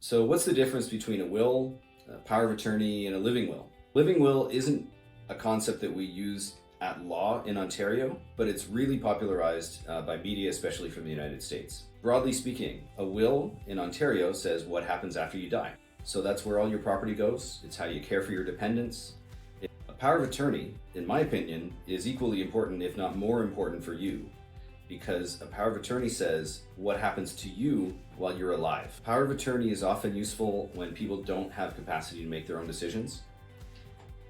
So what's the difference between a will, a power of attorney, and a living will? Living will isn't a concept that we use at law in Ontario, but it's really popularized by media, especially from the United States. Broadly speaking, a will in Ontario says what happens after you die. So that's where all your property goes. It's how you care for your dependents. A power of attorney, in my opinion, is equally important, if not more important for you, because a power of attorney says what happens to you while you're alive. Power of attorney is often useful when people don't have capacity to make their own decisions.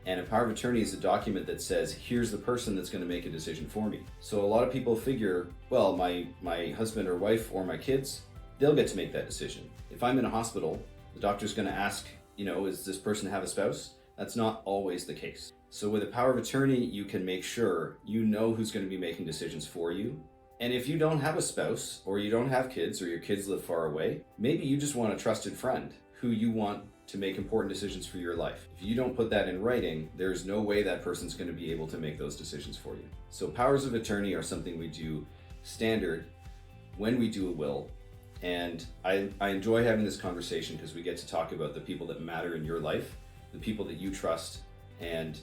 And a power of attorney is a document that says, here's the person that's going to make a decision for me. So a lot of people figure, well, my husband or wife or my kids, they'll get to make that decision. If I'm in a hospital, the doctor's going to ask, does this person have a spouse? That's not always the case. So with a power of attorney, you can make sure you know who's going to be making decisions for you. And if you don't have a spouse, or you don't have kids, or your kids live far away, maybe you just want a trusted friend who you want to make important decisions for your life. If you don't put that in writing, there's no way that person's going to be able to make those decisions for you. So powers of attorney are something we do standard when we do a will. And I enjoy having this conversation because we get to talk about the people that matter in your life, the people that you trust, and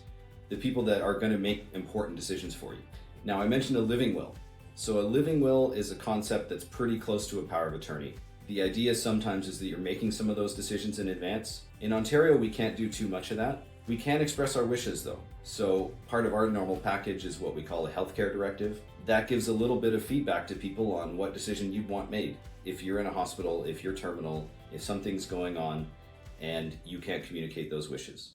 the people that are going to make important decisions for you. Now, I mentioned a living will. So a living will is a concept that's pretty close to a power of attorney. The idea sometimes is that you're making some of those decisions in advance. In Ontario, we can't do too much of that. We can express our wishes though. So part of our normal package is what we call a healthcare directive. That gives a little bit of feedback to people on what decision you'd want made. If you're in a hospital, if you're terminal, if something's going on and you can't communicate those wishes.